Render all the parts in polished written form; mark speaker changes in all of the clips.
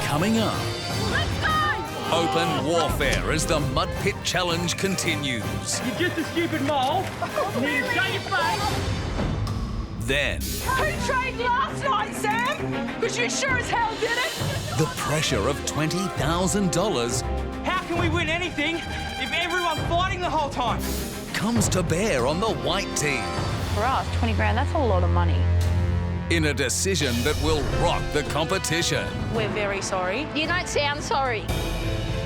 Speaker 1: Coming up,
Speaker 2: Let's go!
Speaker 1: open warfare as the Mud Pit Challenge continues.
Speaker 3: You're just a stupid mole. You need to shut your face.
Speaker 1: Then,
Speaker 2: Who trained last night, Sam? Because you sure as hell did it.
Speaker 1: the pressure of $20,000
Speaker 3: How can we win anything if everyone's fighting the whole time?
Speaker 1: comes to bear on the white team
Speaker 4: For us, 20 grand, that's a lot of money.
Speaker 1: in a decision that will rock the competition.
Speaker 4: We're very sorry. You don't sound sorry.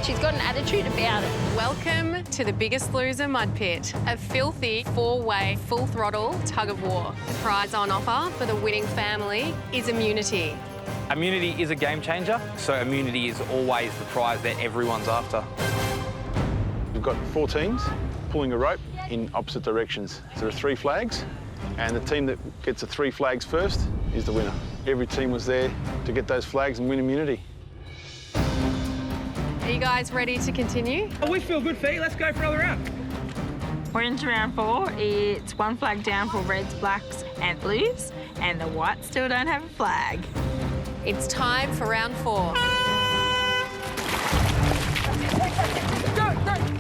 Speaker 4: She's got an attitude about it.
Speaker 5: Welcome to the Biggest Loser Mud Pit, a filthy four-way, full-throttle tug-of-war. The prize on offer for the winning family is immunity.
Speaker 6: Immunity is a game changer, so immunity is always the prize that everyone's after.
Speaker 7: We've got 4 teams pulling a rope in opposite directions. So there are 3 flags, and the team that gets the 3 flags first is the winner. Every team was there to get those flags and win immunity.
Speaker 5: Are you guys ready to continue?
Speaker 3: Oh, we feel good, Fee. Let's go for another round.
Speaker 8: We're into round 4. It's 1 flag down for reds, blacks and blues, and the whites still don't have a flag.
Speaker 5: It's time for round 4.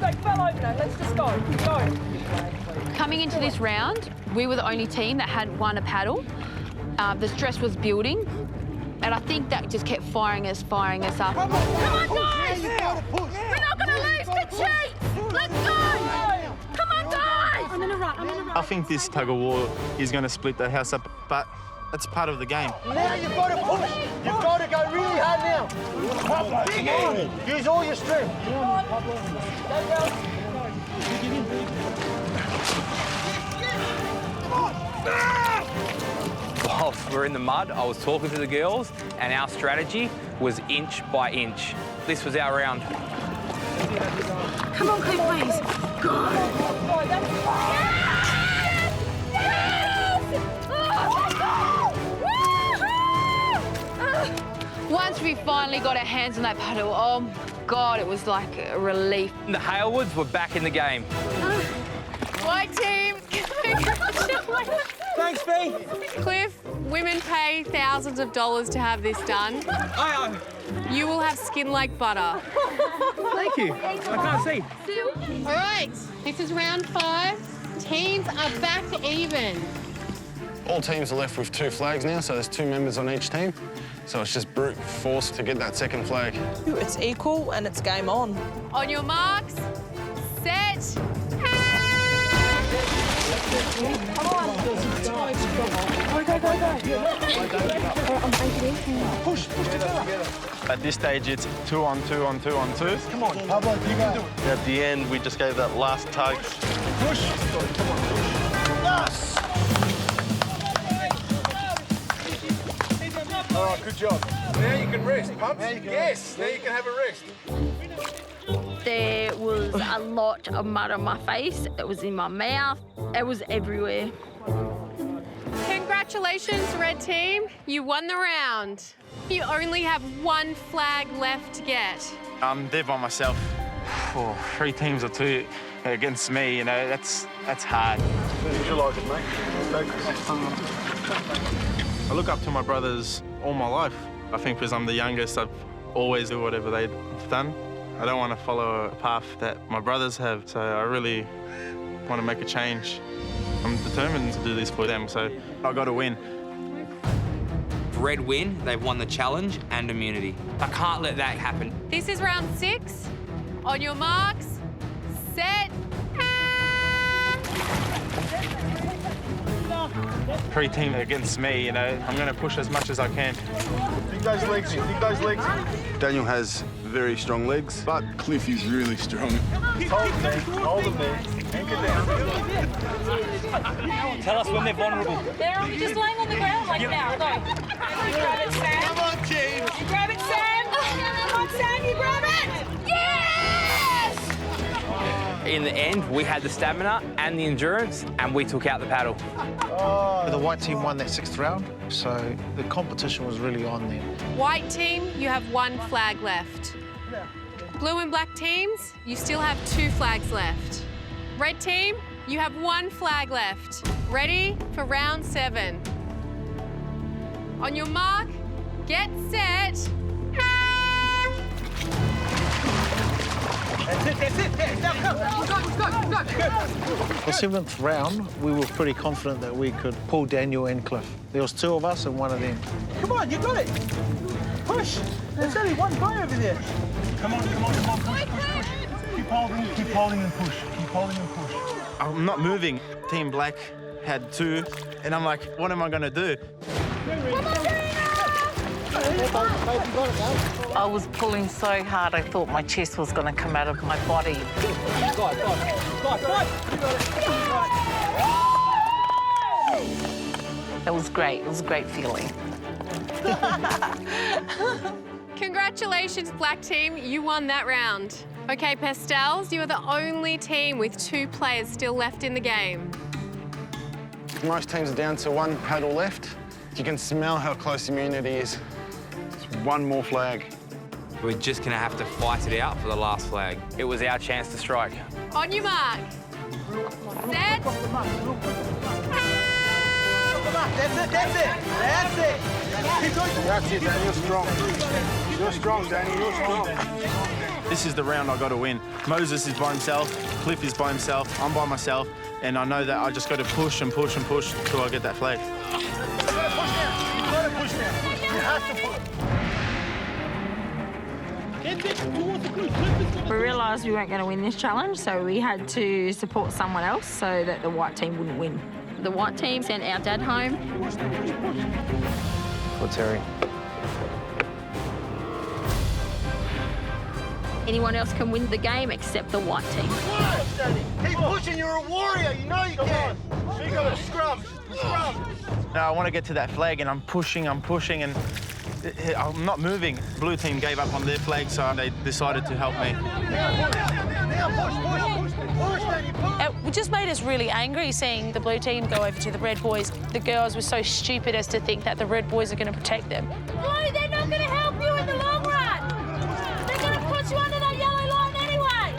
Speaker 2: They fell over now. Let's just go. Go.
Speaker 4: Coming into this round, we were the only team that had won a paddle. The stress was building, and I think that just kept firing us up.
Speaker 2: Come on, guys! We're not going to lose to cheat! Let's go! Come on, guys! I'm in a rut.
Speaker 9: I think this tug-of-war is going to split the house up, but it's part of the game.
Speaker 10: Now you've got to push. You've got to go really hard now. Big end. Use all your strength.
Speaker 6: Whilst we're in the mud, I was talking to the girls, and our strategy was inch by inch. This was our round.
Speaker 2: Come on, Cliff, please.
Speaker 4: Once we finally got our hands on that paddle, oh God, it was like a relief.
Speaker 6: The Halewoods were back in the game.
Speaker 5: White team, congratulations.
Speaker 3: Thanks, Fee.
Speaker 5: Cliff, women pay thousands of dollars to have this done. You will have skin like butter.
Speaker 3: Thank you. I can't see.
Speaker 5: All right, this is round 5. Teams are back even.
Speaker 7: All teams are left with 2 flags now, so there's 2 members on each team. So it's just brute force to get that second flag.
Speaker 11: It's equal and it's game on.
Speaker 5: On your marks, set.
Speaker 9: At this stage, it's 2 on 2 on 2 on 2.
Speaker 10: Come on, Pablo, you can do it.
Speaker 9: At the end, we just gave that last tug.
Speaker 10: Push. Yes! All right, good job. Now you can rest, Pumps. Yes, now you can have a rest.
Speaker 4: There was a lot of mud on my face. It was in my mouth. It was everywhere.
Speaker 5: Congratulations, red team. You won the round. You only have 1 flag left to get.
Speaker 9: I'm there by myself. 3 teams or 2 against me, you know, that's hard.
Speaker 7: Visualise it, mate.
Speaker 9: I look up to my brothers all my life. I think because I'm the youngest, I've always do whatever they've done. I don't want to follow a path that my brothers have, so I really want to make a change. I'm determined to do this for them, so I've got to win.
Speaker 6: If Red win, they've won the challenge and immunity. I can't let that happen.
Speaker 5: This is round 6. On your marks, set.
Speaker 9: 3 teams against me, you know, I'm going to push as much as I can.
Speaker 10: Dig those legs in, dig those legs in.
Speaker 7: Daniel has very strong legs, but Cliff is really strong.
Speaker 10: Hold them there. Anchor down.
Speaker 6: Tell us when they're vulnerable.
Speaker 8: They're just laying on the ground like now. Go. You grab it, Sam.
Speaker 10: Come on, team.
Speaker 8: You grab it, Sam. Come on, Sam, you grab it. Yes!
Speaker 6: In the end, we had the stamina and the endurance, and we took out the paddle.
Speaker 10: The white team won that 6th round, so the competition was really on then.
Speaker 5: White team, you have 1 flag left. Blue and black teams, you still have 2 flags left. Red team, you have 1 flag left. Ready for round 7. On your mark, get set.
Speaker 10: That's it. Now come.
Speaker 12: The 7th round, we were pretty confident that we could pull Daniel and Cliff. There was 2 of us and 1 of them.
Speaker 10: Come on, you got it. Push. There's only 1 guy over there. Come on. Push. Keep holding and push.
Speaker 9: I'm not moving. Team Black had 2, and I'm like, what am I going to do?
Speaker 11: I was pulling so hard I thought my chest was going to come out of my body. It was great. It was a great feeling.
Speaker 5: Congratulations, Black Team. You won that round. OK, Pastels, you are the only team with 2 players still left in the game.
Speaker 13: Most teams are down to 1 paddle left. You can smell how close immunity is.
Speaker 7: It's 1 more flag.
Speaker 6: We're just going to have to fight it out for the last flag. It was our chance to strike.
Speaker 5: On your mark. Set.
Speaker 10: That's it. Keep going.
Speaker 7: That's it, Danny. You're strong. You're strong, Danny. You're strong.
Speaker 9: This is the round I got to win. Moses is by himself, Cliff is by himself, I'm by myself, and I know that I just got to push and push and push till I get that flag.
Speaker 10: You got to push now. You have to push.
Speaker 8: We realised we weren't going to win this challenge, so we had to support someone else so that the white team wouldn't win.
Speaker 4: The white team sent our dad home.
Speaker 6: For Terry.
Speaker 4: Anyone else can win the game except the white team.
Speaker 10: Keep pushing. You're a warrior. You know you can. You got to scrum.
Speaker 9: Now I want to get to that flag, and I'm pushing, and I'm not moving. Blue team gave up on their flag, so they decided to help me.
Speaker 11: It just made us really angry seeing the blue team go over to the red boys. The girls were so stupid as to think that the red boys are going to protect them.
Speaker 2: Blue, they're not going to help you in the long run. They're going to put you under that yellow line anyway.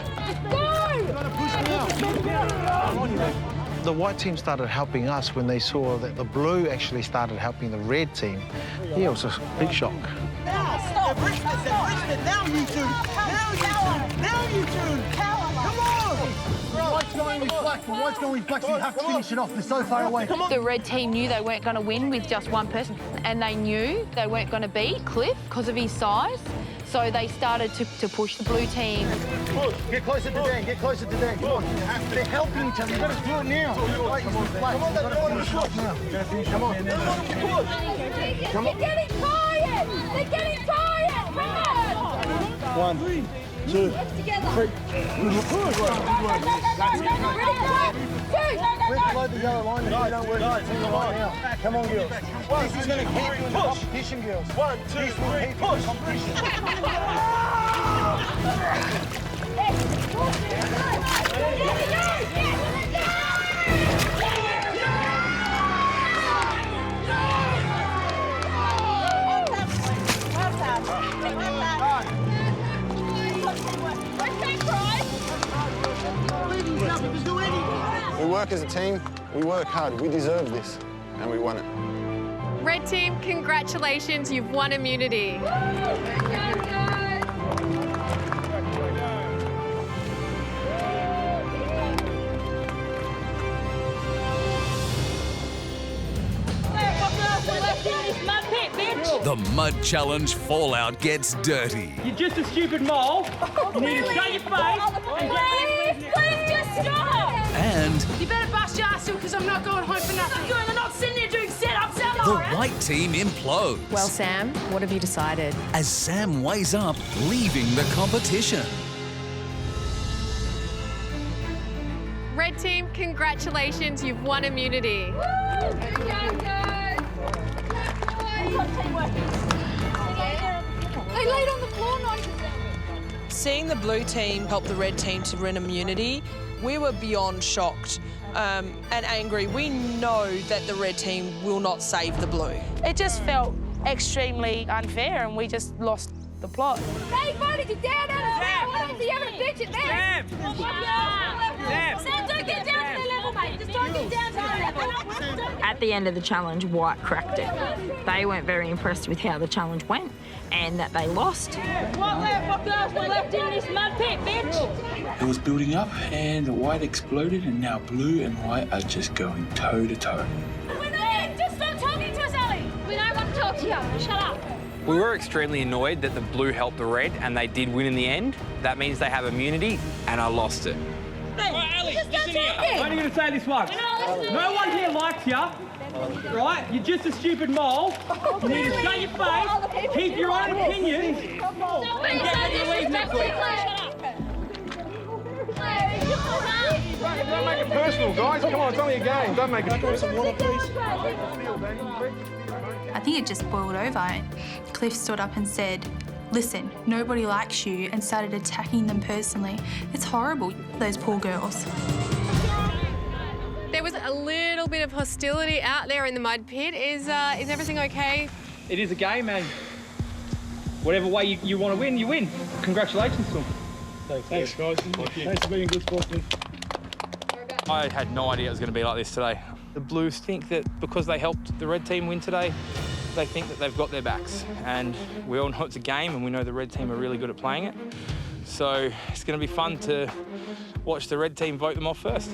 Speaker 2: Go!
Speaker 12: The white team started helping us when they saw that the blue actually started helping the red team. Yeah, it was a big shock.
Speaker 10: Now, stop. Now you two. Now you two. Come on. White's going with black. White's going with black. So you have to finish it off. They're so far away. Come on.
Speaker 4: The red team knew they weren't going to win with just 1 person, and they knew they weren't going to beat Cliff because of his size. So they started to push the blue team.
Speaker 10: Get closer to Dan. Get closer to Dan. Come on. They're helping each other. You've got to do it now. Come on, they're going to finish. Now. You've got to finish. Come on.
Speaker 2: They're getting tired. They're getting tired. Come on.
Speaker 10: 1, 2, 3. We're below the yellow line. If you don't work the team right now. Come on, girls. This is going to keep you in the competition, girls. 1, 2, 3, push.
Speaker 13: We work as a team, we work hard, we deserve this, and we won it.
Speaker 5: Red team, congratulations, you've won immunity.
Speaker 1: The Mud Challenge fallout gets dirty.
Speaker 3: You're just a stupid mole. You need to shut your face and
Speaker 2: Please just stop!
Speaker 1: And
Speaker 2: You better bust your ass because I'm not going home for nothing. I'm not sitting there doing sit-ups, am
Speaker 1: the white team implodes.
Speaker 5: Well, Sam, what have you decided?
Speaker 1: As Sam weighs up, leaving the competition.
Speaker 5: Red team, congratulations, you've won immunity.
Speaker 2: They laid on the floor, not
Speaker 11: Seeing the blue team help the red team to win immunity, we were beyond shocked and angry. We know that the red team will not save the blue. It just felt extremely unfair and we just lost the plot.
Speaker 2: They voted you down out of there. Why don't you ever bitch at them? Sam, don't get down to their level, mate. Just don't get down to their level.
Speaker 8: At the end of the challenge, white cracked it. They weren't very impressed with how the challenge went, and that they lost.
Speaker 2: What girls were left in this mud pit, bitch?
Speaker 14: It was building up and the white exploded and now blue and white are just going toe to toe.
Speaker 2: We're there! Just stop talking to us, Ellie! We don't want to talk to you. Shut up.
Speaker 6: We were extremely annoyed that the blue helped the red and they did win in the end. That means they have immunity and I lost it.
Speaker 3: Right, Ali, listen here. I'm only going to say this once. No one here likes you, right? You're just a stupid mole. You need to shut your face, keep your own opinions, and get ready to leave next week.
Speaker 7: Don't make it personal, guys. Come on, it's only a game. Don't make it personal.
Speaker 15: I think it just boiled over. Cliff stood up and said, listen, nobody likes you, and started attacking them personally. It's horrible, those poor girls.
Speaker 5: There was a little bit of hostility out there in the mud pit. Is everything okay?
Speaker 3: It is a game, man. Whatever way you want to win, you win. Congratulations to them.
Speaker 7: Thanks, guys. Thanks for being good sportsmen.
Speaker 6: I had no idea it was going to be like this today. The Blues think that because they helped the red team win today, they think that they've got their backs. And we all know it's a game and we know the red team are really good at playing it. So it's going to be fun to watch the red team vote them off first.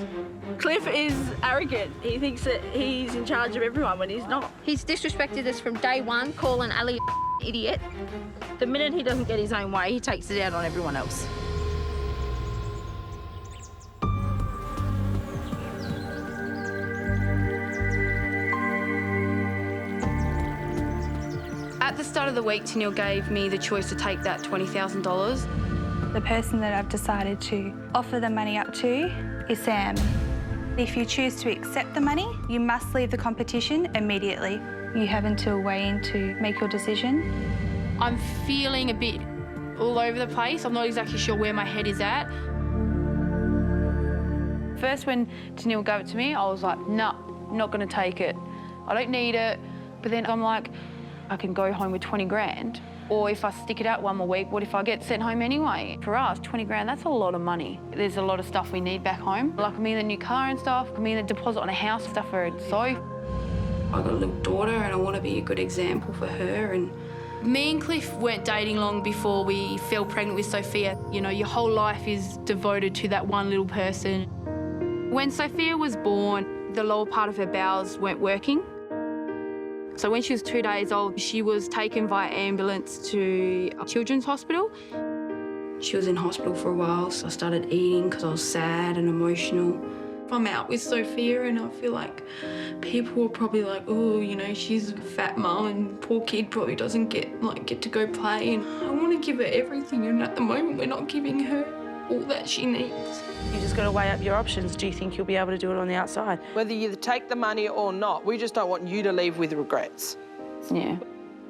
Speaker 8: Cliff is arrogant. He thinks that he's in charge of everyone when he's not.
Speaker 4: He's disrespected us from day one, calling Ali an idiot.
Speaker 8: The minute he doesn't get his own way, he takes it out on everyone else.
Speaker 4: At the start of the week, Tennille gave me the choice to take that $20,000.
Speaker 15: The person that I've decided to offer the money up to is Sam. If you choose to accept the money, you must leave the competition immediately. You have until weigh-in to make your decision.
Speaker 4: I'm feeling a bit all over the place. I'm not exactly sure where my head is at. First, when Tennille gave it to me, I was like, no, I'm not going to take it. I don't need it. But then I'm like, I can go home with 20 grand. Or if I stick it out one more week, what if I get sent home anyway? For us, 20 grand, that's a lot of money. There's a lot of stuff we need back home. Like, I mean, a new car and stuff. I mean, a deposit on a house, stuff for her. So I've got a little daughter and I want to be a good example for her. And me and Cliff weren't dating long before we fell pregnant with Sophia. You know, your whole life is devoted to that one little person. When Sophia was born, the lower part of her bowels weren't working. So when she was 2 days old, she was taken via ambulance to a children's hospital. She was in hospital for a while, so I started eating because I was sad and emotional. I'm out with Sophia and I feel like people are probably like, oh, you know, she's a fat mum and poor kid probably doesn't get to go play. And I want to give her everything, and at the moment we're not giving her all that she needs.
Speaker 8: You just got to weigh up your options. Do you think you'll be able to do it on the outside?
Speaker 11: Whether you take the money or not, we just don't want you to leave with regrets.
Speaker 4: Yeah.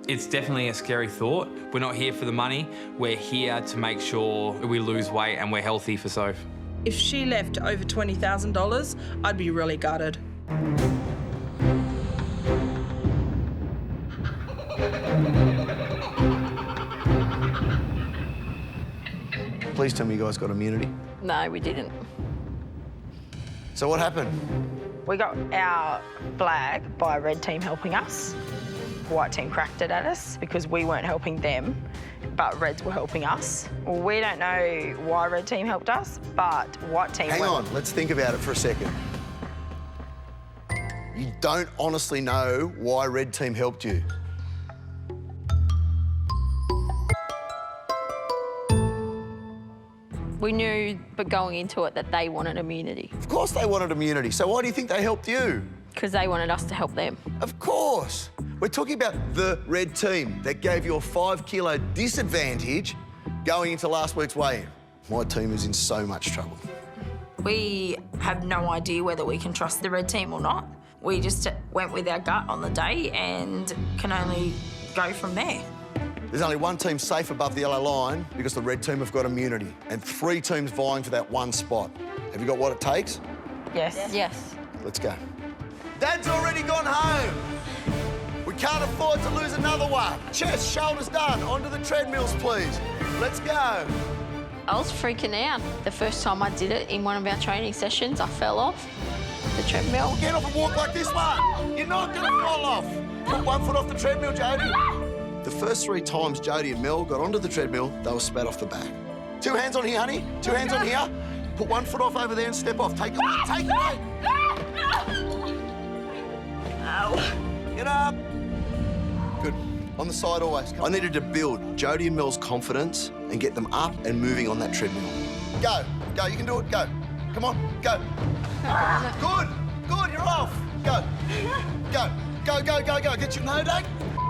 Speaker 6: It's definitely a scary thought. We're not here for the money. We're here to make sure we lose weight and we're healthy for Soph.
Speaker 11: If she left over $20,000, I'd be really gutted.
Speaker 10: Please tell me you guys got immunity.
Speaker 8: No, we didn't.
Speaker 10: So what happened?
Speaker 8: We got our flag by red team helping us. White team cracked it at us because we weren't helping them, but reds were helping us. Well, we don't know why red team helped us, but white team...
Speaker 10: Hang on, let's think about it for a second. You don't honestly know why red team helped you.
Speaker 8: We knew, but going into it, that they wanted immunity.
Speaker 10: Of course they wanted immunity, so why do you think they helped you?
Speaker 8: Because they wanted us to help them.
Speaker 10: Of course. We're talking about the red team that gave you a 5 kilo disadvantage going into last week's weigh-in. My team is in so much trouble.
Speaker 8: We have no idea whether we can trust the red team or not. We just went with our gut on the day and can only go from there.
Speaker 10: There's only one team safe above the yellow line because the red team have got immunity and 3 teams vying for that one spot. Have you got what it takes?
Speaker 8: Yes. Yes.
Speaker 10: Let's go. Dad's already gone home. We can't afford to lose another one. Chest, shoulders done. Onto the treadmills, please. Let's go.
Speaker 4: I was freaking out. The first time I did it in one of our training sessions, I fell off the treadmill.
Speaker 10: Get off and walk like this one. You're not going to fall off. Put 1 foot off the treadmill, Jodie.
Speaker 16: The first 3 times Jodie and Mel got onto the treadmill, they were spat off the back. 2 hands on here, honey. 2 hands on here. Put 1 foot off over there and step off. Take it away. Take it away. Get up. Good. On the side always. I needed to build Jodie and Mel's confidence and get them up and moving on that treadmill. Go. Go. You can do it. Go. Come on. Go. Good. Good. You're off. Go. Go. Go, go, go, go. Get your no, don't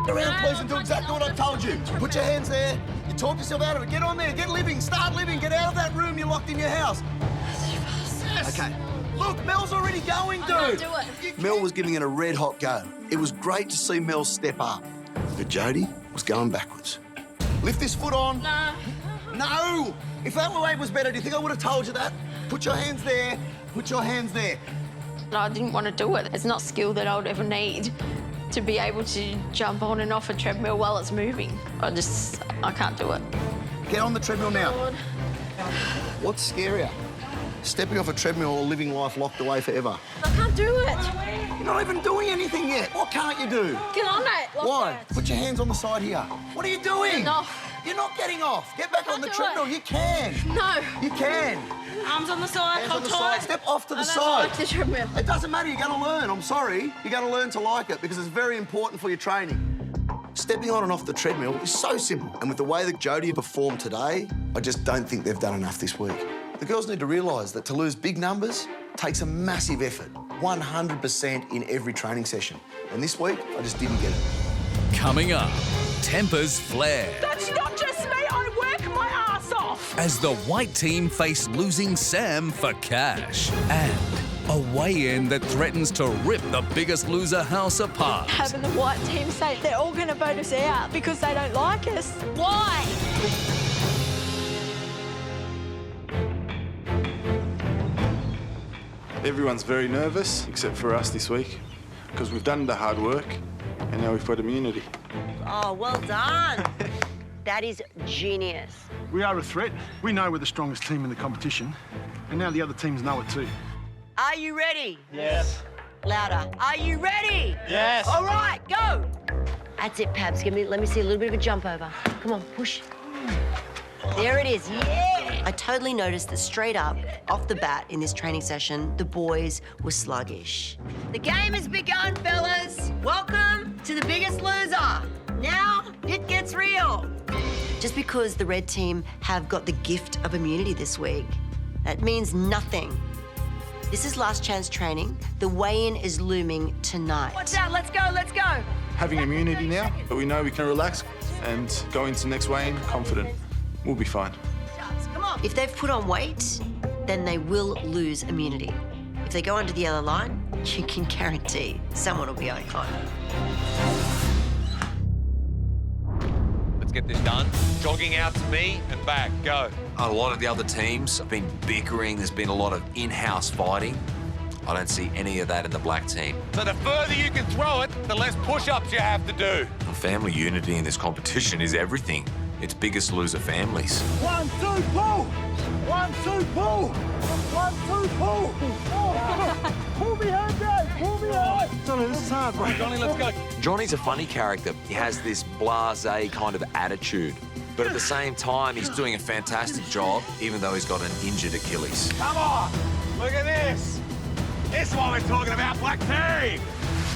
Speaker 16: around, please, and do exactly what I told you. Put your hands there. You talk yourself out of it. Get on there. Get living. Start living. Get out of that room. You're locked in your house. Okay. Look, Mel's already going, dude.
Speaker 2: I can't do it.
Speaker 16: Mel was giving it a red-hot go. It was great to see Mel step up. But Jodie was going backwards. Lift this foot on.
Speaker 2: No.
Speaker 16: No! If that weight was better, do you think I would have told you that? Put your hands there. Put your hands there.
Speaker 8: I didn't want to do it. It's not skill that I would ever need to be able to jump on and off a treadmill while it's moving. I can't do it.
Speaker 16: Get on the treadmill now. What's scarier? Stepping off a treadmill or living life locked away forever?
Speaker 8: I can't do it.
Speaker 16: You're not even doing anything yet. What can't you do?
Speaker 8: Get on it.
Speaker 16: Why? Put your hands on the side here. What are you doing?
Speaker 8: No.
Speaker 16: You're not getting off. Get back on the treadmill. You can.
Speaker 8: No.
Speaker 16: You can.
Speaker 8: Arms on the side.
Speaker 16: Hands on
Speaker 8: Hold
Speaker 16: the
Speaker 8: tight.
Speaker 16: side. Step off to the
Speaker 8: I don't
Speaker 16: side.
Speaker 8: like the treadmill.
Speaker 16: It doesn't matter. You're going to learn. I'm sorry. You're going to learn to like it because it's very important for your training. Stepping on and off the treadmill is so simple. And with the way that Jodie performed today, I just don't think they've done enough this week. The girls need to realise that to lose big numbers takes a massive effort, 100% in every training session. And this week, I just didn't get it.
Speaker 1: Coming up, tempers flare.
Speaker 11: That's not just me. I work my ass off.
Speaker 1: As the white team face losing Sam for cash. And a weigh-in that threatens to rip the Biggest Loser house apart.
Speaker 8: Having the white team say they're all going to vote us out because they don't like us. Why?
Speaker 7: Everyone's very nervous, except for us this week, because we've done the hard work and now we've got immunity.
Speaker 17: Oh, well done. That is genius.
Speaker 10: We are a threat. We know we're the strongest team in the competition, and now the other teams know it too.
Speaker 17: Are you ready?
Speaker 10: Yes.
Speaker 17: Louder. Are you ready?
Speaker 10: Yes.
Speaker 17: All right, go. That's it, Pabs. Let me see a little bit of a jump over. Come on, push. There it is, yeah! I totally noticed that straight up, off the bat in this training session, the boys were sluggish. The game has begun, fellas. Welcome to the Biggest Loser. Now, it gets real. Just because the red team have got the gift of immunity this week, that means nothing. This is last chance training. The weigh-in is looming tonight. Watch out, let's go, let's go.
Speaker 7: Having immunity now, but we know we can relax and go into next weigh-in confident. We'll be fine.
Speaker 17: Come on. If they've put on weight, then they will lose immunity. If they go under the yellow line, you can guarantee someone will be okay.
Speaker 18: Let's get this done. Jogging out to me and back. Go.
Speaker 19: A lot of the other teams have been bickering. There's been a lot of in-house fighting. I don't see any of that in the black team.
Speaker 18: So the further you can throw it, the less push-ups you have to do.
Speaker 19: Family unity in this competition is everything. It's Biggest Loser families.
Speaker 10: 1, 2, pull! 1, 2, pull! 1, 2, pull! Pull me hard, Dad! Pull me hard! Johnny, this is hard, bro.
Speaker 18: Johnny, let's go.
Speaker 19: Johnny's a funny character. He has this blasé kind of attitude. But at the same time, he's doing a fantastic job, even though he's got an injured Achilles.
Speaker 18: Come on! Look at this! This is what we're talking about, black team!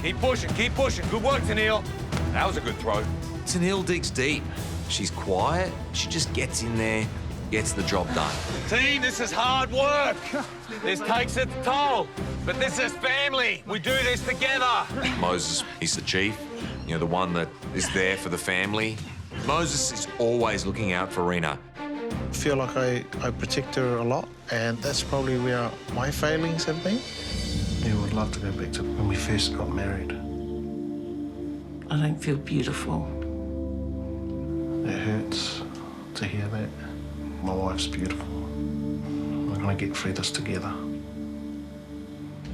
Speaker 18: Keep pushing, keep pushing. Good work, Tennille. That was a good throw.
Speaker 19: Tennille digs deep. She's quiet. She just gets in there, gets the job done.
Speaker 18: Team, this is hard work. This takes its toll. But this is family. We do this together.
Speaker 19: Moses, he's the chief, you know, the one that is there for the family. Moses is always looking out for Rena.
Speaker 12: I feel like I protect her a lot, and that's probably where my failings have been.
Speaker 20: Yeah, I would love to go back to when we first got married. I don't feel beautiful. It hurts to hear that. My wife's beautiful. We're gonna get through this together.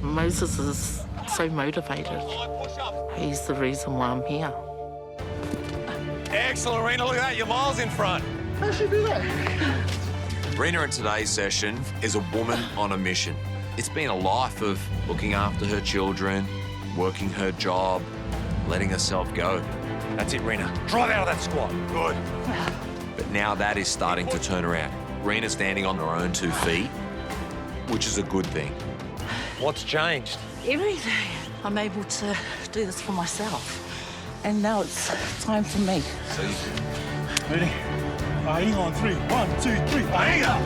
Speaker 21: Moses is so motivated. He's the reason why I'm here.
Speaker 18: Excellent, Rena. Look at that. You're miles in front.
Speaker 10: How should do that?
Speaker 19: Rena in today's session is a woman on a mission. It's been a life of looking after her children, working her job, letting herself go.
Speaker 18: That's it, Rena. Drive out of that squat. Good.
Speaker 19: But now that is starting to turn around. Rena's standing on her own 2 feet, which is a good thing.
Speaker 18: What's changed?
Speaker 21: Everything. I'm able to do this for myself. And now it's time for me.
Speaker 18: So you...
Speaker 10: Ready? Hang on, 3. 1, 2, 3. Hang up!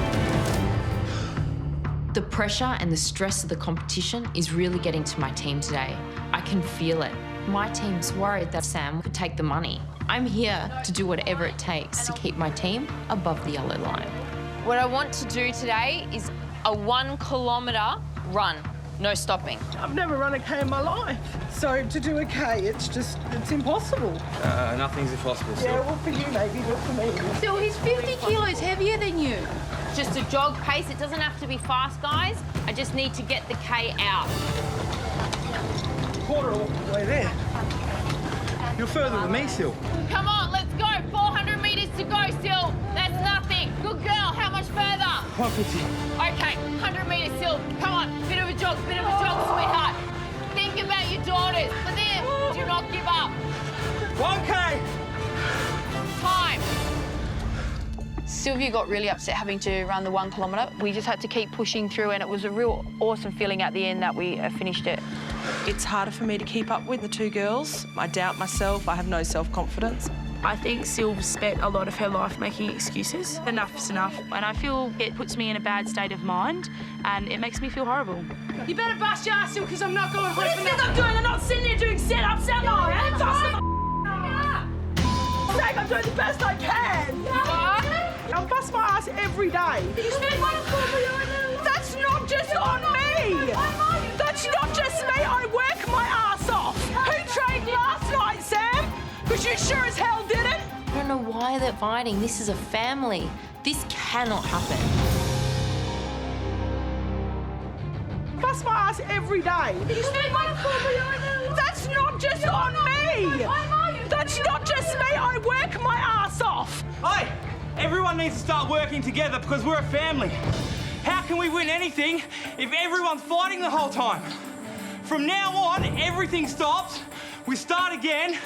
Speaker 9: The pressure and the stress of the competition is really getting to my team today. I can feel it. My team's worried that Sam could take the money. I'm here to do whatever it takes to keep my team above the yellow line.
Speaker 5: What I want to do today is a 1 kilometre run, no stopping.
Speaker 11: I've never run a K in my life. So to do a K, it's impossible.
Speaker 6: Nothing's impossible, Sil.
Speaker 11: Yeah, well, for you maybe, but for me.
Speaker 4: Still, he's 50 kilos heavier than you.
Speaker 5: Just a jog pace. It doesn't have to be fast, guys. I just need to get the K out.
Speaker 3: Quarter of the way there. You're further than me, Sil.
Speaker 5: Come on, let's go. 400 metres to go, Sil. That's nothing. Good girl. How much further?
Speaker 3: 150.
Speaker 5: Okay, 100 metres, Sil. Come on. Bit of a jog, sweetheart. Think about your daughters. But then, do not give up.
Speaker 3: 1K.
Speaker 5: Time.
Speaker 4: Sylvia got really upset having to run the 1 kilometre. We just had to keep pushing through, and it was a real awesome feeling at the end that we finished it.
Speaker 11: It's harder for me to keep up with the 2 girls. I doubt myself. I have no self-confidence.
Speaker 22: I think Sylv spent a lot of her life making excuses. Enough's enough. And I feel it puts me in a bad state of mind, and it makes me feel horrible.
Speaker 2: You better bust your ass, because I'm not going home.
Speaker 22: What do you think I'm doing? I'm not sitting here doing sit-ups, am I?
Speaker 11: I'm doing the best I can. I bust my ass every day. That's not just on me. That's not just me. I work my ass off. Who trained last night, Sam? Because you sure as hell didn't.
Speaker 9: I don't know why they're fighting. This is a family. This cannot happen.
Speaker 11: Bust my ass every day. That's not just on me. That's not just me. I work my ass off.
Speaker 3: Hey, everyone needs to start working together because we're a family. How can we win anything if everyone's fighting the whole time? From now on, everything stops, we start again,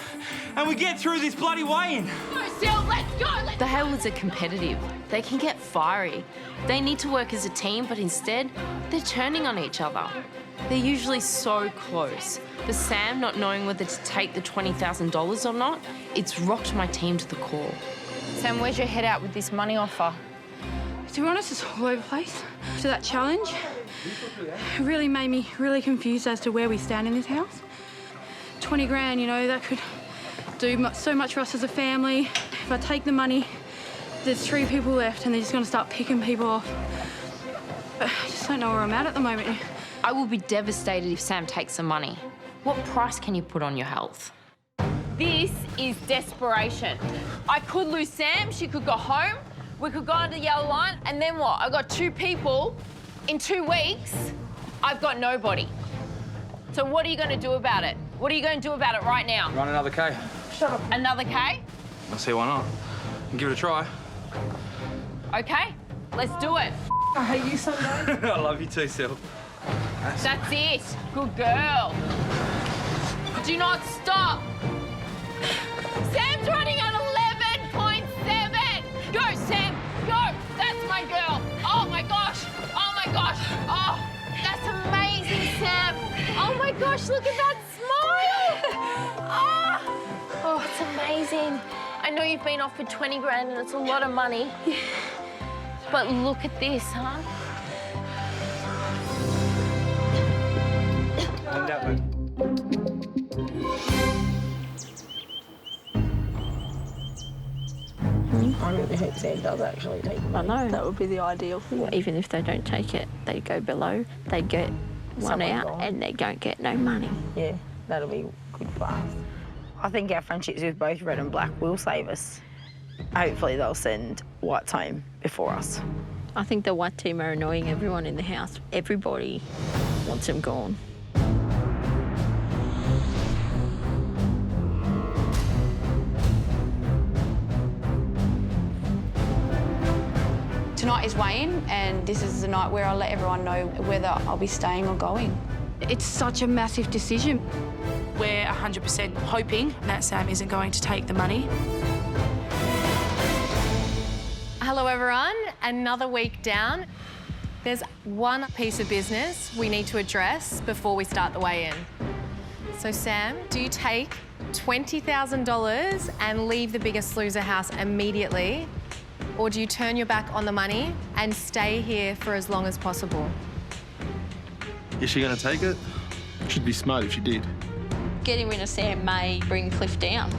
Speaker 3: and we get through this bloody weigh-in.
Speaker 5: Go, Sil, let's go.
Speaker 9: The Haywoods are competitive. They can get fiery. They need to work as a team, but instead, they're turning on each other. They're usually so close. For Sam not knowing whether to take the $20,000 or not, it's rocked my team to the core.
Speaker 4: Sam, where's your head at with this money offer?
Speaker 22: To be honest, it's all over the place. So that challenge really made me really confused as to where we stand in this house. 20 grand, you know, that could do so much for us as a family. If I take the money, there's 3 people left and they're just going to start picking people off. But I just don't know where I'm at the moment.
Speaker 9: I will be devastated if Sam takes the money. What price can you put on your health?
Speaker 5: This is desperation. I could lose Sam, she could go home, we could go under the yellow line, and then what? I got 2 people. In 2 weeks, I've got nobody. So what are you going to do about it? What are you going to do about it right now?
Speaker 6: Run another K.
Speaker 5: Shut up. Another K?
Speaker 6: I'll see why not. Give it a try.
Speaker 5: Okay, let's do it.
Speaker 11: I hate you someday.
Speaker 6: I love you too, Sil.
Speaker 5: That's it. Good girl. Do not stop. Sam's running at 11.7. Go, Sam. Go. That's my girl. Oh, my gosh. Oh, my gosh. Oh, that's amazing, Sam. Oh, my gosh. Look at that smile. Oh, it's amazing. I know you've been offered 20 grand and it's a lot of money. But look at this, huh?
Speaker 8: I really hope Sam does actually take it.
Speaker 23: I know.
Speaker 8: That would be the ideal thing.
Speaker 23: Well, even if they don't take it, they go below, they get one
Speaker 8: Someone
Speaker 23: out
Speaker 8: gone.
Speaker 23: and they don't get no money.
Speaker 8: Yeah, that'll be good for us. I think our friendships with both red and black will save us. Hopefully they'll send whites home before us.
Speaker 23: I think the white team are annoying everyone in the house. Everybody wants them gone.
Speaker 4: Tonight is weigh-in, and this is the night where I'll let everyone know whether I'll be staying or going.
Speaker 22: It's such a massive decision.
Speaker 13: We're 100% hoping that Sam isn't going to take the money.
Speaker 5: Hello everyone, another week down. There's one piece of business we need to address before we start the weigh-in. So Sam, do you take $20,000 and leave the Biggest Loser house immediately? Or do you turn your back on the money and stay here for as long as possible?
Speaker 14: Is she going to take it? She'd be smart if she did.
Speaker 23: Getting rid of Sam may bring Cliff down,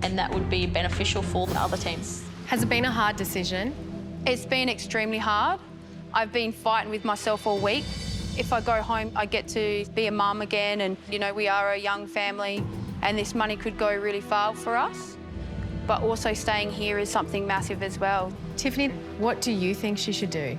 Speaker 23: and that would be beneficial for the other teams.
Speaker 5: Has it been a hard decision?
Speaker 4: It's been extremely hard. I've been fighting with myself all week. If I go home, I get to be a mum again, and, you know, we are a young family, and this money could go really far for us. But also staying here is something massive as well.
Speaker 5: Tiffany, what do you think she should do?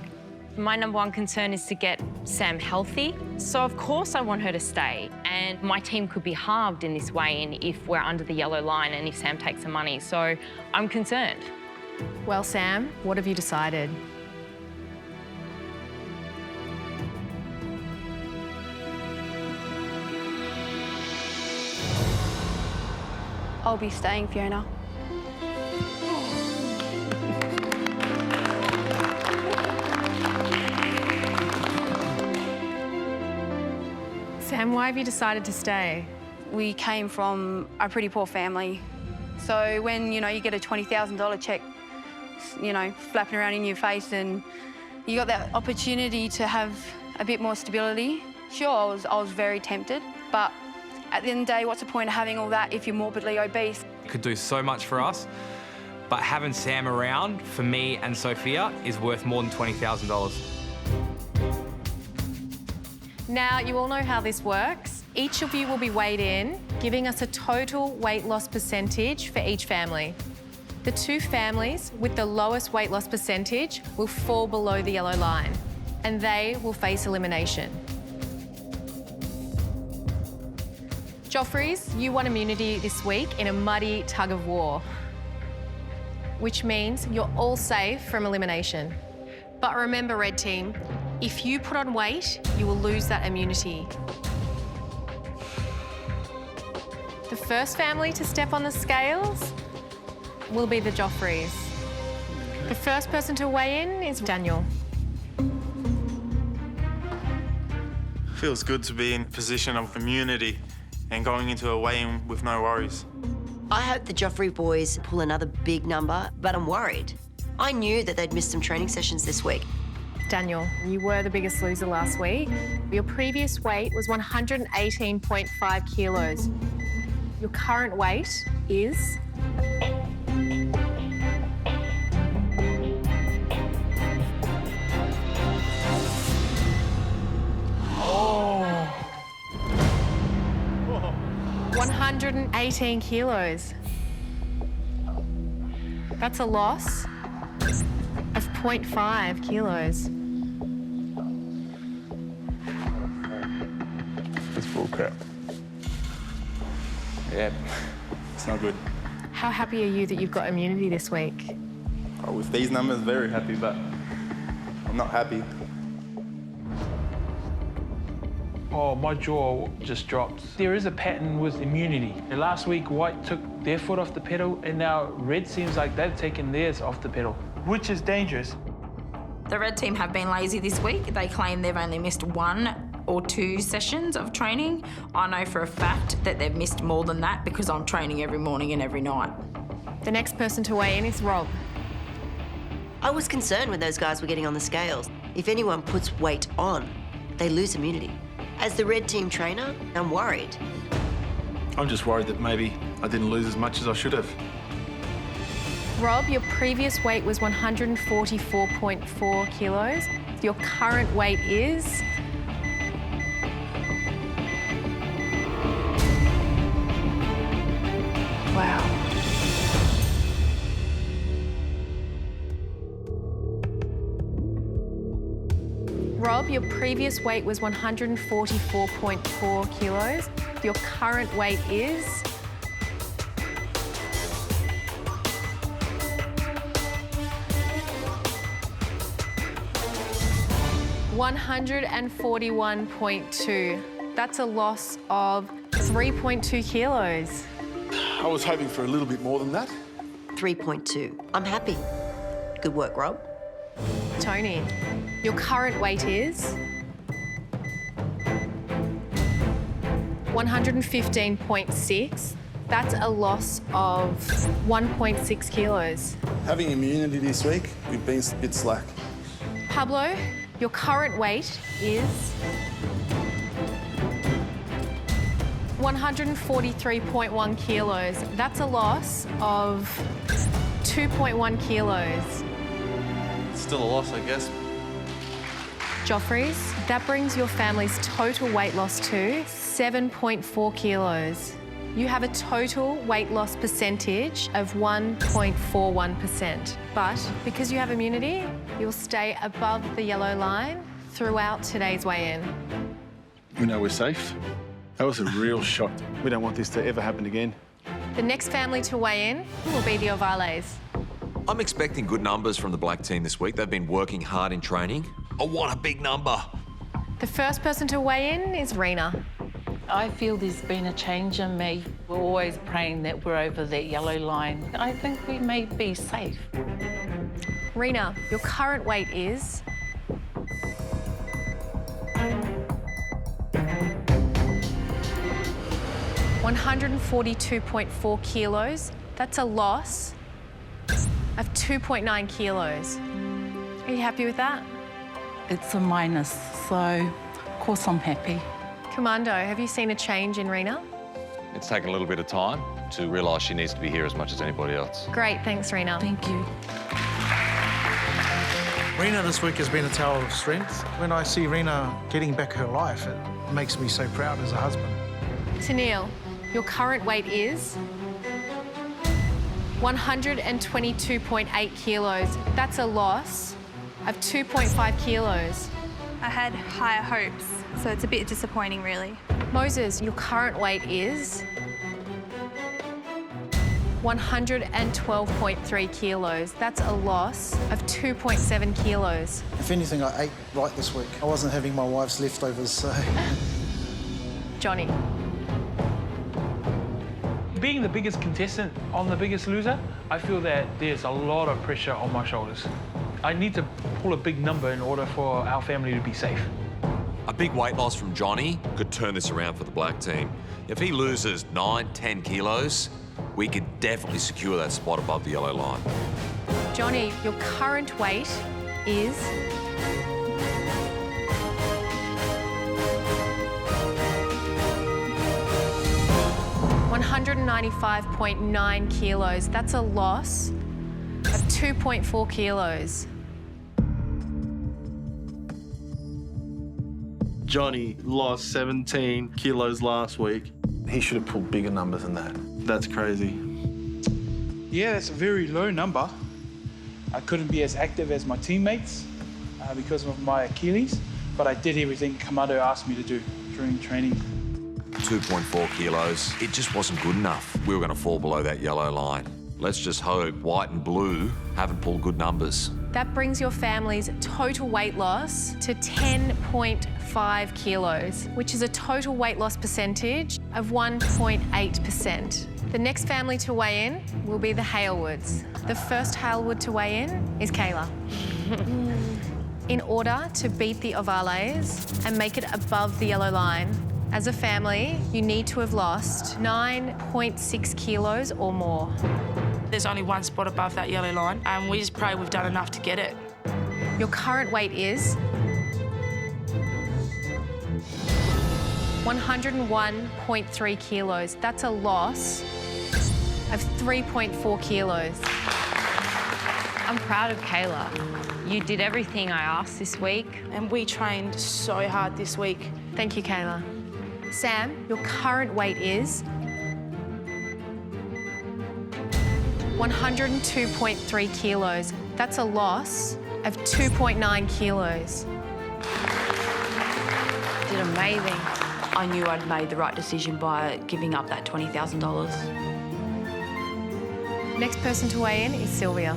Speaker 15: My number one concern is to get Sam healthy. So of course I want her to stay. And my team could be halved in this weigh-in if we're under the yellow line and if Sam takes the money. So I'm concerned.
Speaker 5: Well, Sam, what have you decided?
Speaker 4: I'll be staying, Fiona.
Speaker 5: Sam, why have you decided to stay?
Speaker 4: We came from a pretty poor family. So when, you know, you get a $20,000 check, you know, flapping around in your face, and you got that opportunity to have a bit more stability, sure, I was very tempted, but at the end of the day, what's the point of having all that if you're morbidly obese?
Speaker 6: It could do so much for us, but having Sam around, for me and Sophia, is worth more than $20,000.
Speaker 5: Now, you all know how this works. Each of you will be weighed in, giving us a total weight loss percentage for each family. The two families with the lowest weight loss percentage will fall below the yellow line, and they will face elimination. Joffreys, you won immunity this week in a muddy tug of war, which means you're all safe from elimination. But remember, Red Team, if you put on weight, you will lose that immunity. The first family to step on the scales will be the Joffreys. The first person to weigh in is Daniel.
Speaker 24: Feels good to be in a position of immunity and going into a weigh-in with no worries.
Speaker 17: I hope the Joffrey boys pull another big number, but I'm worried. I knew that they'd missed some training sessions this week.
Speaker 5: Daniel, you were the Biggest Loser last week. Your previous weight was 118.5 kilos. Your current weight is... Oh! 118 kilos. That's a loss of 0.5 kilos.
Speaker 24: It's bull crap. Yeah, it's not good.
Speaker 5: How happy are you that you've got immunity this week?
Speaker 24: Oh, with these numbers, very happy, but I'm not happy.
Speaker 3: Oh, my jaw just dropped. There is a pattern with immunity. Last week, White took their foot off the pedal, and now Red seems like they've taken theirs off the pedal, which is dangerous.
Speaker 25: The Red Team have been lazy this week. They claim they've only missed 1 or 2 sessions of training. I know for a fact that they've missed more than that because I'm training every morning and every night.
Speaker 5: The next person to weigh in is Rob.
Speaker 17: I was concerned when those guys were getting on the scales. If anyone puts weight on, they lose immunity. As the Red Team trainer, I'm worried.
Speaker 14: I'm just worried that maybe I didn't lose as much as I should have.
Speaker 5: Rob, your previous weight was 144.4 kilos. Your current weight is... Wow. Rob, your previous weight was 144.4 kilos. Your current weight is... 141.2. That's a loss of 3.2 kilos.
Speaker 14: I was hoping for a little bit more than that.
Speaker 17: 3.2. I'm happy. Good work, Rob.
Speaker 5: Tony, your current weight is 115.6. That's a loss of 1.6 kilos.
Speaker 14: Having immunity this week, we've been a bit slack.
Speaker 5: Pablo, your current weight is 143.1 kilos. That's a loss of 2.1 kilos.
Speaker 14: Still a loss, I guess.
Speaker 5: Joffreys, that brings your family's total weight loss to 7.4 kilos. You have a total weight loss percentage of 1.41%. But because you have immunity, you'll stay above the yellow line throughout today's weigh-in.
Speaker 14: We know we're safe. That was a real shock. We don't want this to ever happen again.
Speaker 5: The next family to weigh in will be the Ovales.
Speaker 19: I'm expecting good numbers from the black team this week. They've been working hard in training. I want a big number.
Speaker 5: The first person to weigh in is Rena.
Speaker 21: I feel there's been a change in me. We're always praying that we're over that yellow line. I think we may be safe.
Speaker 5: Rena, your current weight is 142.4 kilos. That's a loss of 2.9 kilos. Are you happy with that?
Speaker 21: It's a minus, so of course I'm happy.
Speaker 5: Commando, have you seen a change in Rena?
Speaker 1: It's taken a little bit of time to realise she needs to be here as much as anybody else.
Speaker 5: Great, thanks, Rena.
Speaker 21: Thank you.
Speaker 7: Rena this week has been a tale of strength. When I see Rena getting back her life, it makes me so proud as a husband.
Speaker 5: Tennille, your current weight is 122.8 kilos. That's a loss of 2.5 kilos.
Speaker 12: I had higher hopes, so it's a bit disappointing, really.
Speaker 5: Moses, your current weight is 112.3 kilos. That's a loss of 2.7 kilos.
Speaker 7: If anything, I ate right this week. I wasn't having my wife's leftovers, so...
Speaker 5: Johnny.
Speaker 3: Being the biggest contestant on The Biggest Loser, I feel that there's a lot of pressure on my shoulders. I need to pull a big number in order for our family to be safe.
Speaker 19: A big weight loss from Johnny could turn this around for the black team. If he loses 9, 10 kilos, we could definitely secure that spot above the yellow line.
Speaker 5: Johnny, your current weight is 195.9 kilos. That's a loss of 2.4 kilos.
Speaker 14: Johnny lost 17 kilos last week. He should have pulled bigger numbers than that. That's crazy.
Speaker 16: Yeah, that's a very low number. I couldn't be as active as my teammates because of my Achilles, but I did everything Commando asked me to do during training.
Speaker 19: 2.4 kilos. It just wasn't good enough. We were going to fall below that yellow line. Let's just hope white and blue haven't pulled good numbers.
Speaker 5: That brings your family's total weight loss to 10.5 kilos, which is a total weight loss percentage of 1.8%. The next family to weigh in will be the Halewoods. The first Halewood to weigh in is Kayla. In order to beat the Ovales and make it above the yellow line, as a family, you need to have lost 9.6 kilos or more.
Speaker 13: There's only one spot above that yellow line, and we just pray we've done enough to get it.
Speaker 5: Your current weight is 101.3 kilos. That's a loss of 3.4 kilos.
Speaker 15: I'm proud of Kayla. You did everything I asked this week.
Speaker 13: And we trained so hard this week.
Speaker 5: Thank you, Kayla. Sam, your current weight is 102.3 kilos. That's a loss of 2.9 kilos.
Speaker 15: Did amazing.
Speaker 25: I knew I'd made the right decision by giving up that $20,000.
Speaker 5: Next person to weigh in is Sylvia.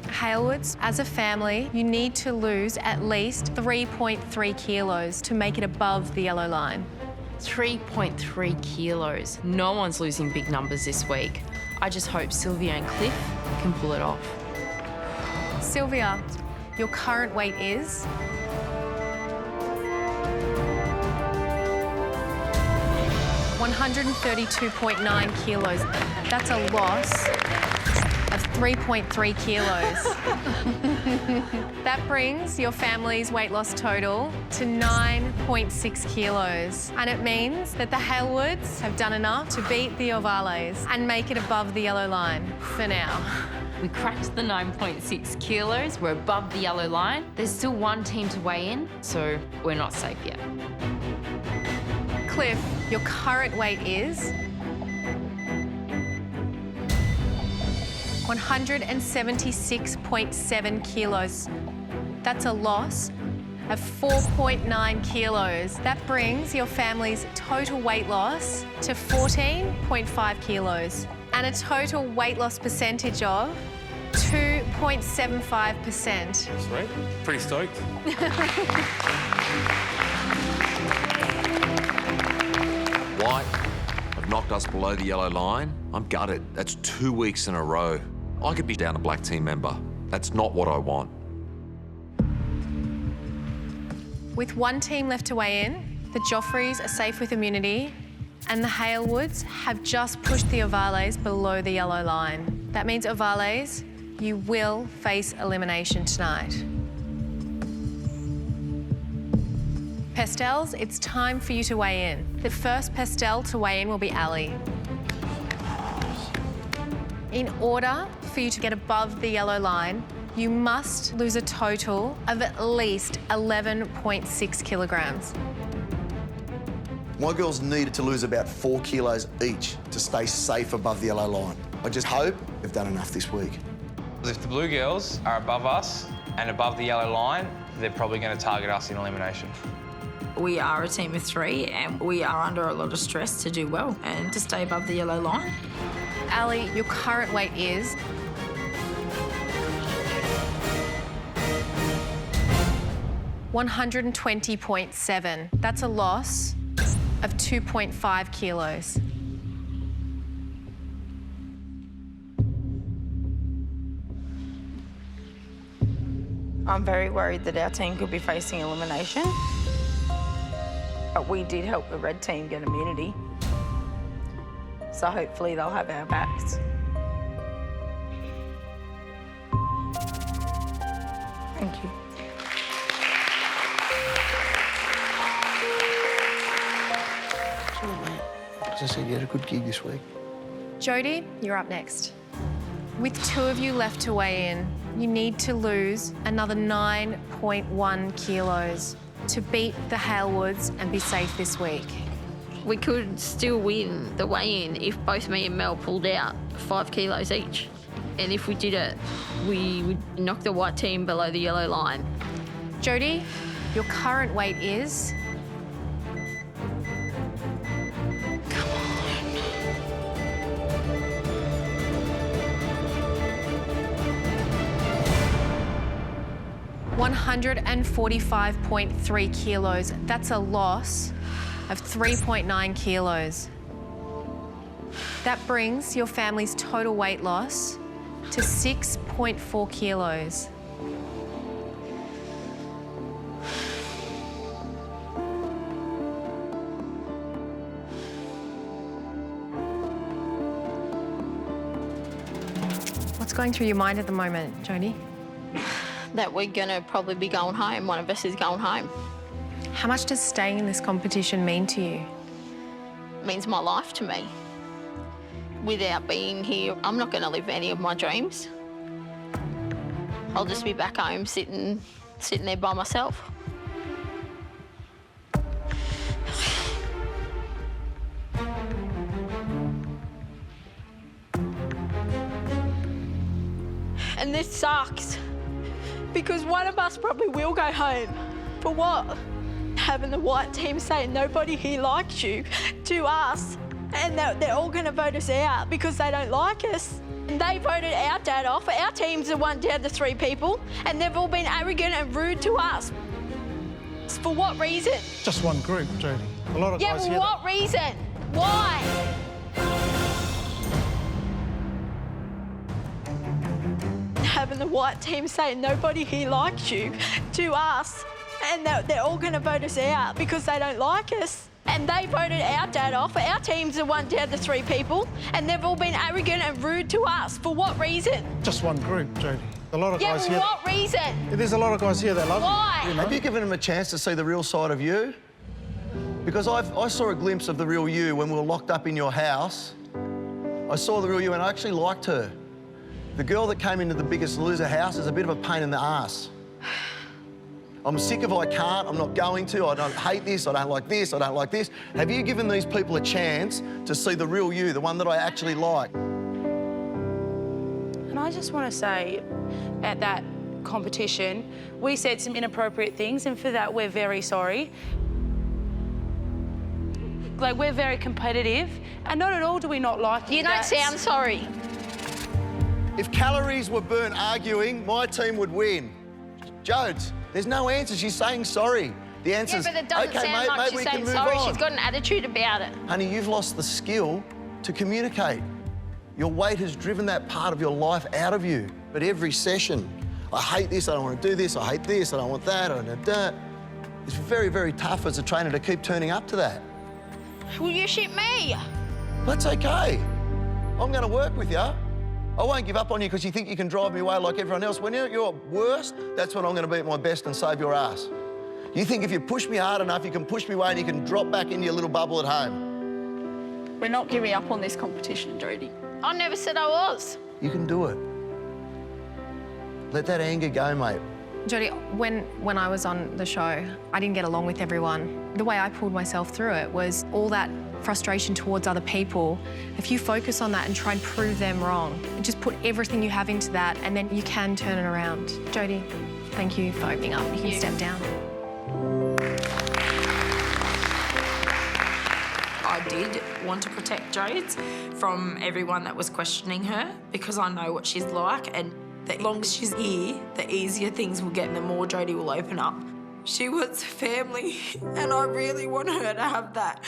Speaker 5: Halewoods, as a family, you need to lose at least 3.3 kilos to make it above the yellow line.
Speaker 15: 3.3 kilos. No one's losing big numbers this week. I just hope Sylvia and Cliff can pull it off.
Speaker 5: Sylvia, your current weight is? $132.9 kilos. That's a loss of 3.3 kilos. That brings your family's weight loss total to 9.6 kilos. And it means that the Halewoods have done enough to beat the Ovales and make it above the yellow line for now.
Speaker 15: We cracked the 9.6 kilos. We're above the yellow line. There's still one team to weigh in, so we're not safe yet.
Speaker 5: Cliff, your current weight is 176.7 kilos. That's a loss of 4.9 kilos. That brings your family's total weight loss to 14.5 kilos and a total weight loss percentage of 2.75%.
Speaker 6: Sweet. Pretty stoked.
Speaker 19: White have knocked us below the yellow line. I'm gutted. That's 2 weeks in a row. I could be down a black team member. That's not what I want.
Speaker 5: With one team left to weigh in, the Joffreys are safe with immunity and the Halewoods have just pushed the Ovales below the yellow line. That means, Ovales, you will face elimination tonight. Pastels, it's time for you to weigh in. The first pastel to weigh in will be Ali. In order for you to get above the yellow line, you must lose a total of at least 11.6 kilograms.
Speaker 2: My girls needed to lose about 4 kilos each to stay safe above the yellow line. I just hope they've done enough this week.
Speaker 6: If the blue girls are above us and above the yellow line, they're probably going to target us in elimination.
Speaker 25: We are a team of 3 and we are under a lot of stress to do well and to stay above the yellow line.
Speaker 5: Ali, your current weight is 120.7. That's a loss of 2.5 kilos.
Speaker 8: I'm very worried that our team could be facing elimination. But we did help the red team get immunity. So hopefully they'll have our backs. Thank you.
Speaker 2: As I said, you had a good gig this week.
Speaker 5: Jodie, you're up next. With 2 of you left to weigh in, you need to lose another 9.1 kilos to beat the Halewoods and be safe this week.
Speaker 23: We could still win the weigh-in if both me and Mel pulled out 5 kilos each. And if we did it, we would knock the white team below the yellow line.
Speaker 5: Jodie, your current weight is 145.3 kilos. That's a loss of 3.9 kilos. That brings your family's total weight loss to 6.4 kilos. What's going through your mind at the moment, Jodie?
Speaker 23: That we're gonna probably be going home. One of us is going home.
Speaker 5: How much does staying in this competition mean to you?
Speaker 23: It means my life to me. Without being here, I'm not gonna live any of my dreams. I'll just be back home sitting there by myself. And this sucks. Because one of us probably will go home. For what? Having the white team say nobody here likes you to us, and they're all going to vote us out because they don't like us. And they voted our dad off. Our team's the one down to 3 people, and they've all been arrogant and rude to us. us. For what reason?
Speaker 7: Just one group, Jodie. A lot of
Speaker 23: Yeah,
Speaker 7: guys
Speaker 23: but
Speaker 7: here.
Speaker 23: what reason? Why? Having the white team say nobody here likes you to us, and they're all going to vote us out because they don't like us. And they voted our dad off. Our team's the one down to 3 people, and they've all been arrogant and rude to us. For what reason?
Speaker 7: Just one group, Jodie. A lot of
Speaker 23: Yeah,
Speaker 7: guys
Speaker 23: but
Speaker 7: here.
Speaker 23: what reason?
Speaker 7: There's a lot of guys here that love
Speaker 23: Why?
Speaker 7: you. You know?
Speaker 2: Have you given them a chance to see the real side of you? Because I saw a glimpse of the real you when we were locked up in your house. I saw the real you and I actually liked her. The girl that came into the Biggest Loser house is a bit of a pain in the ass. I'm sick of I can't, I'm not going to, I don't hate this, I don't like this, I don't like this. Have you given these people a chance to see the real you, the one that I actually like?
Speaker 13: And I just want to say, at that competition, we said some inappropriate things, and for that, we're very sorry. Like, we're very competitive, and not at all do we not like you.
Speaker 23: You don't sound sorry.
Speaker 2: If calories were burnt arguing, my team would win. Jodes, there's no answer. She's saying sorry. The answer's,
Speaker 23: Yeah, but it doesn't
Speaker 2: okay,
Speaker 23: sound
Speaker 2: mate,
Speaker 23: like
Speaker 2: maybe
Speaker 23: she's
Speaker 2: we
Speaker 23: saying
Speaker 2: can move
Speaker 23: sorry.
Speaker 2: on.
Speaker 23: She's got an attitude about it.
Speaker 2: Honey, you've lost the skill to communicate. Your weight has driven that part of your life out of you. But every session, I hate this, I don't want to do this, I hate this, I don't want that, I don't want that. It's very, very tough as a trainer to keep turning up to that.
Speaker 23: Will you shit me?
Speaker 2: That's okay. I'm going to work with you. I won't give up on you because you think you can drive me away like everyone else. When you're at your worst, that's when I'm going to be at my best and save your ass. You think if you push me hard enough, you can push me away and you can drop back into your little bubble at home.
Speaker 23: We're not giving up on this competition, Jodie. I never said I was.
Speaker 2: You can do it. Let that anger go, mate.
Speaker 15: Jodie, when I was on the show, I didn't get along with everyone. The way I pulled myself through it was all that frustration towards other people. If you focus on that and try and prove them wrong, just put everything you have into that and then you can turn it around. Jodie, thank you for opening up. You can step down.
Speaker 25: I did want to protect Jodes from everyone that was questioning her because I know what she's like, and the longer she's here, the easier things will get and the more Jodie will open up. She wants family, and I really want her to have that.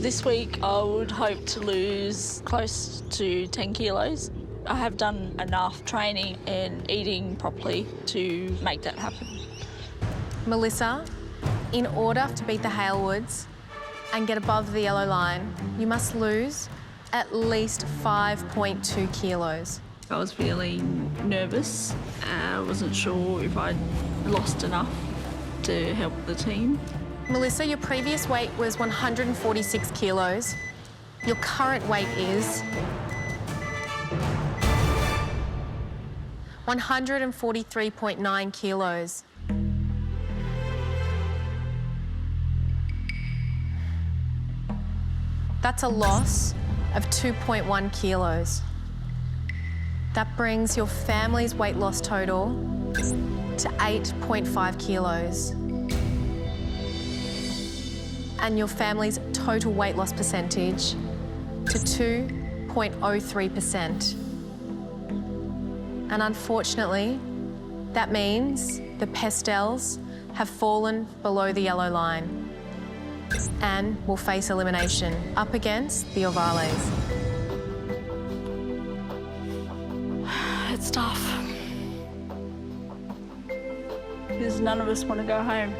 Speaker 23: This week, I would hope to lose close to 10 kilos. I have done enough training and eating properly to make that happen.
Speaker 15: Melissa, in order to beat the Halewoods and get above the yellow line, you must lose at least 5.2 kilos.
Speaker 23: I was feeling nervous. I wasn't sure if I'd lost enough to help the team.
Speaker 15: Melissa, your previous weight was 146 kilos. Your current weight is 143.9 kilos. That's a loss of 2.1 kilos. That brings your family's weight loss total to 8.5 kilos. And your family's total weight loss percentage to 2.03%. And unfortunately, that means the Pestels have fallen below the yellow line and will face elimination up against the Ovales.
Speaker 23: It's tough. Because none of us want to go home.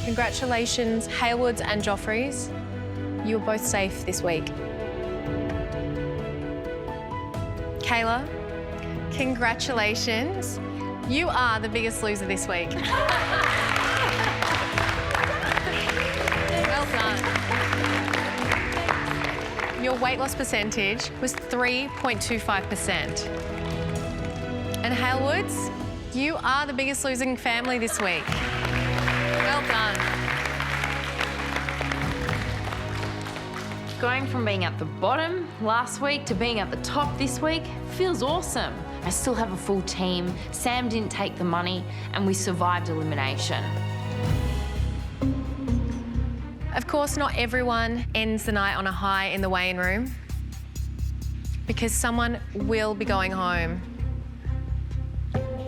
Speaker 15: Congratulations, Haywoods and Joffreys. You were both safe this week. Kayla, congratulations. You are the biggest loser this week. Well done. Your weight loss percentage was 3.25%. And Haywoods, you are the biggest losing family this week. Well done. Going from being at the bottom last week to being at the top this week feels awesome. I still have a full team, Sam didn't take the money, and we survived elimination.
Speaker 5: Of course, not everyone ends the night on a high in the weigh-in room because someone will be going home.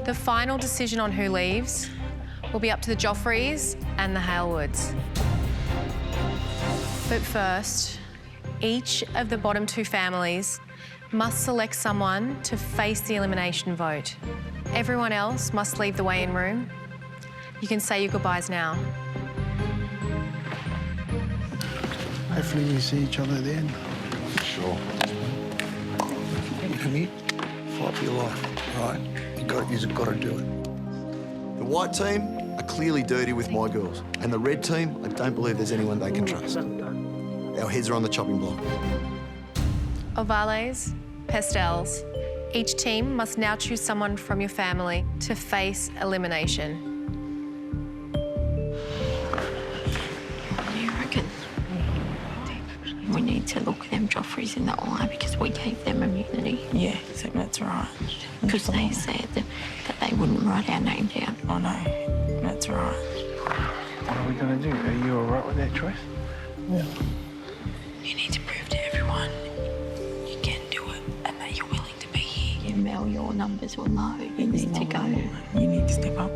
Speaker 5: The final decision on who leaves will be up to the Joffreys and the Halewoods. But first, each of the bottom 2 families must select someone to face the elimination vote. Everyone else must leave the weigh-in room. You can say your goodbyes now.
Speaker 7: Hopefully we see each other then.
Speaker 2: Sure.
Speaker 7: Come here. Fight for your life. All right. You've got to do it.
Speaker 2: The white team are clearly dirty with my girls. And the red team, I don't believe there's anyone they can trust. Our heads are on the chopping block.
Speaker 5: Ovales, Pastels. Each team must now choose someone from your family to face elimination.
Speaker 23: We need to look them Joffreys in the eye because we gave them immunity.
Speaker 25: Yeah, I think that's right.
Speaker 23: Because they said that they wouldn't write our name down.
Speaker 25: I know, that's right.
Speaker 16: What are we going to do? Are you all right with that choice?
Speaker 7: Yeah.
Speaker 23: You need to prove to everyone you can do it and that you're willing to be here. Yeah, Mel, your numbers were low. You need to go.
Speaker 25: You need to step up.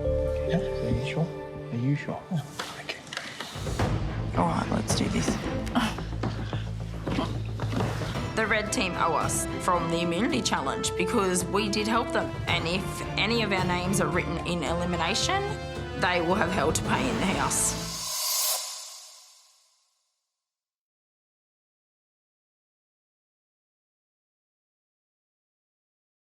Speaker 16: Yeah, are you sure? Are you sure? Yeah. Okay.
Speaker 25: All right, let's do this. The red team owe us from the immunity challenge because we did help them. And if any of our names are written in elimination, they will have hell to pay in the house.